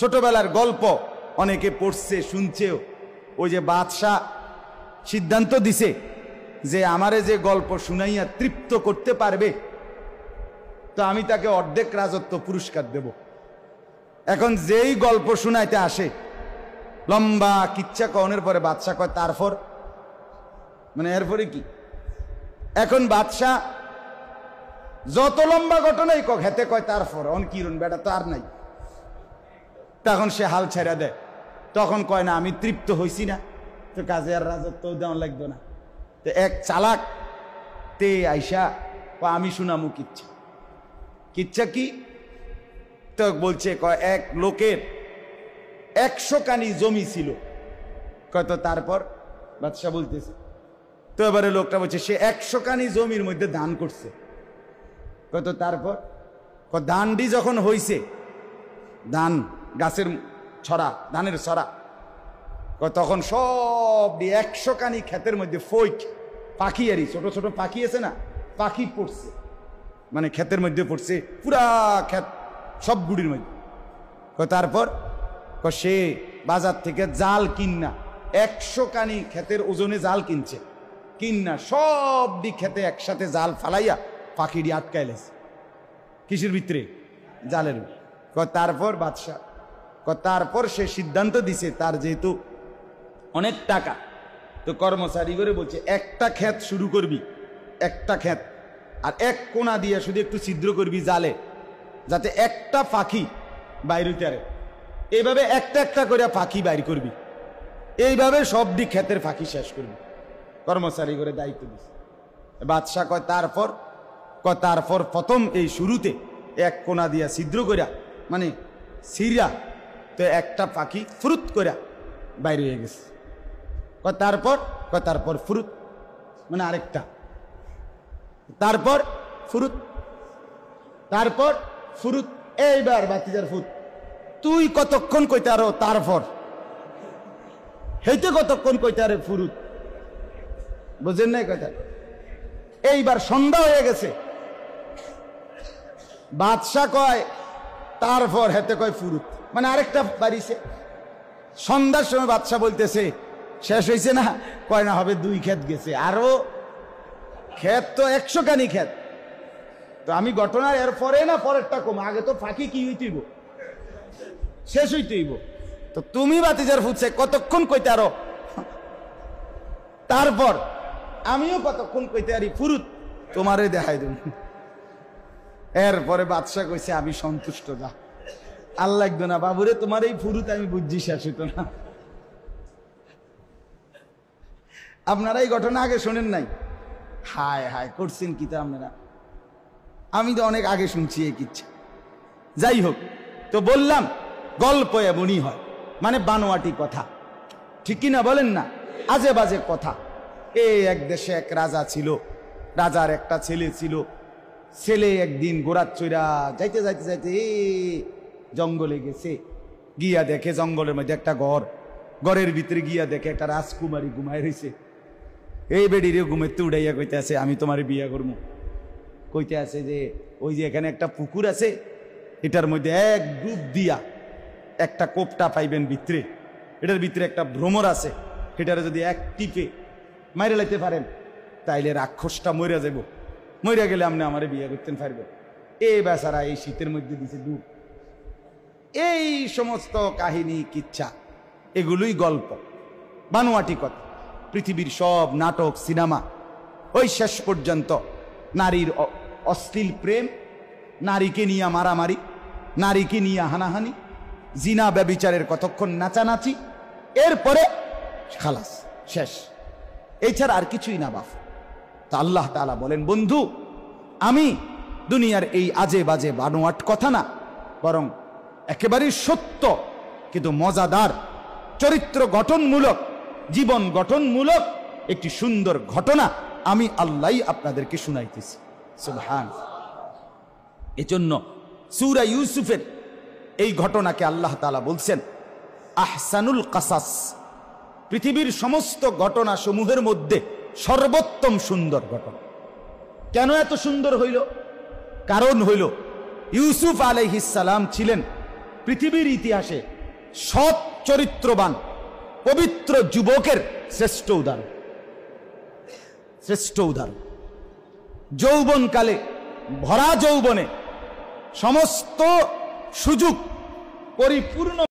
ছোটবেলার গল্প অনেকে পড়ছে, শুনছেও। ওই যে বাদশাহ সিদ্ধান্ত দিছে যে আমারে যে গল্প শুনাইয়া তৃপ্ত করতে পারবে তো আমি তাকে অর্ধেক রাজত্ব পুরস্কার দেব। এখন যেই গল্প শুনাইতে আসে লম্বা কিচ্ছা কনের পরে বাদশাহ কয় তারপর, মানে এরপরে কি? এখন বাদশাহ যত লম্বা ঘটনাই কক হেতে কয় তারপর, অন কিরণ বেটা তো আর নাই। তখন সে হাল ছেড়ে দেয়, তখন কয় না আমি তৃপ্ত হইছি না, তো কাজে আর রাজত্ব দেওয়া লাগতো না। তো এক চালাক তে আইসা আমি শুনামু কিচ্ছা। কিচ্ছা কি? তো বলছে কয় এক লোকের 100 কানি জমি ছিল। কয় তো তারপর? বাদশাহ বলতেছে। তো এবারে লোকটা বলছে সে 100 কানি জমির মধ্যে দান করছে। কয় তো তারপর? কয় দানটি যখন হইছে, ধান গাছের ছড়া, ধানের ছড়া, তখন সব 100 কানি ক্ষেতের মধ্যে ফইক পাখি, আরই ছোট ছোট পাখি আছে না, পাখি পড়ছে, মানে ক্ষেতের মধ্যে পড়ছে পুরা ক্ষেত সব গুড়ির মধ্যে। তারপর সে বাজার থেকে জাল কিন্না 100 কানি ক্ষেতের ওজনে জাল কিনছে, কিন্না সব দি ক্ষেতে একসাথে জাল ফালাইয়া পাখিটি আটকাইলেছে। কিসের ভিতরে? জালের। তারপর বাদশাহ তারপর সে সিদ্ধান্ত দিছে তার যেহেতু অনেক টাকা, তো কর্মচারী করে বলছে একটা ক্ষেত শুরু করবি, একটা ক্ষেত, আর এক কোনা দিয়ে শুধু একটু ছিদ্র করবি জালে, যাতে একটা পাখি বাইর হইতে পারে। এইভাবে একটা একটা করে পাখি বাইর করবি, এইভাবে সব দিক ক্ষেতের পাখি শেষ করবি। কর্মচারী করে দায়িত্ব দিছে। বাদশাহ কয় তারপর? তারপর প্রথম এই শুরুতে এক কোনা দিয়া ছিদ্র করিয়া, মানে সিরা, তো একটা পাখি ফুরুত করিয়া বাইরে হয়ে গেছে। তারপর? তারপর ফুরুত, মানে আরেকটা, তারপর ফুরুত, তারপর ফুরুত। এইবার বাতিজার ফুট, তুই কতক্ষণ কইতে আরো তারপর, হেইতে কতক্ষণ কইতে আরে ফুরুত, বুঝেন নাই কথা? এইবার সন্ধ্যা হয়ে গেছে, বাদশাহ কয় তারপর, হেতে কয় ফুরুত, মানে আরেকটা বাড়িছে। সন্ধ্যার সময় বাদশাহ বলতেছে শেষ হয়েছে না? কয় না, হবে 2 ক্ষেত গেছে, আরো ক্ষেত তো 100 কানি ক্ষেত। তো আমি ঘটনার এর পরে না পরেরটা কম, আগে তো ফাঁকি কি হইতেইব, শেষ হইতেইব। তো তুমি বাতিজার ফুটছে কতক্ষণ কইতে আরো তারপর, আমিও কতক্ষণ কইতে আরি ফুরুত, তোমারে দেখাই দেব। এরপরে বাদশাহ কইছে আমি সন্তুষ্ট, যা আর লাগতো না বাবুরে, তোমার এই ফুরুত আমি বুঝছি শেষ হইতো না। আপনারা এই ঘটনা আগে শোনেন নাই? হায় হায় করছেন কি তা আপনারা? আমি তো অনেক আগে শুনছি এই কিচ্ছা। যাই হোক, তো বললাম গল্প এমনই হয়, মানে বানোয়াটি কথা, ঠিক কিনা বলেন না? আজে বাজে কথা। এক দেশে এক রাজা ছিল, রাজার একটা ছেলে ছিল। ছেলে একদিন গোড়ার চৈরা যাইতে যাইতে যাইতে জঙ্গলে গেছে, গিয়া দেখে জঙ্গলের মধ্যে একটা ঘর, ঘরের ভিতরে গিয়া দেখে একটা রাজকুমারী ঘুমায় রয়েছে। এই বেডিরে ঘুমেতে উড়াইয়া কইতে আছে আমি তোমার বিয়া করবো। কইতে আছে যে ওই যে এখানে একটা পুকুর আছে, এটার মধ্যে এক ডুব দিয়া একটা কোপটা পাইবেন ভিতরে, এটার ভিতরে একটা ভ্রমর আছে, এটারে যদি এক টিপে মাইরে লাইতে পারেন তাইলে রাক্ষসটা মরে যাব, মরে গেলে আপনি আমারে বিয়ে করতেন পারবেন। এই বেচারা এই শীতের মধ্যে দিছে ডুব। এই সমস্ত কাহিনী কিচ্ছা এগুলোই গল্প, বানোয়াটি কথা। পৃথিবীর সব নাটক সিনেমা ওই শেষ পর্যন্ত নারীর অশ্লীল প্রেম, নারীকে নিয়ে মারামারি, নারীকে নিয়ে হানাহানি, জিনা ব্যভিচারের কতক্ষণ নাচানাচি, এরপরে খালাস, শেষ। এছাড়া আর কিছুই না বাপ। তা আল্লাহ তাআলা বলেন, বন্ধু আমি দুনিয়ার এই আজে বাজে বানোয়াট কথা না, বরং একেবারেই সত্য কিন্তু মজাদার, চরিত্র গঠনমূলক, জীবন গঠনমূলক একটি সুন্দর ঘটনা আমি আল্লাহ আপনাদেরকে শুনাইতেছি। সুবহান। এজন্য সূরা ইউসুফের এই ঘটনাকে আল্লাহ তাআলা বলছেন আহসানুল কাসাস, পৃথিবীর সমস্ত ঘটনা সমূহের মধ্যে সর্বোত্তম সুন্দর ঘটনা। কেন এত সুন্দর হইল? কারণ হইল ইউসুফ আলাইহিস সালাম ছিলেন পৃথিবীর ইতিহাসে সৎ চরিত্রবান পবিত্র যুবকের শ্রেষ্ঠ উদাহরণ, শ্রেষ্ঠ উদাহরণ। যৌবনকালে, ভরা যৌবনে সমস্ত সুযোগ পরিপূর্ণ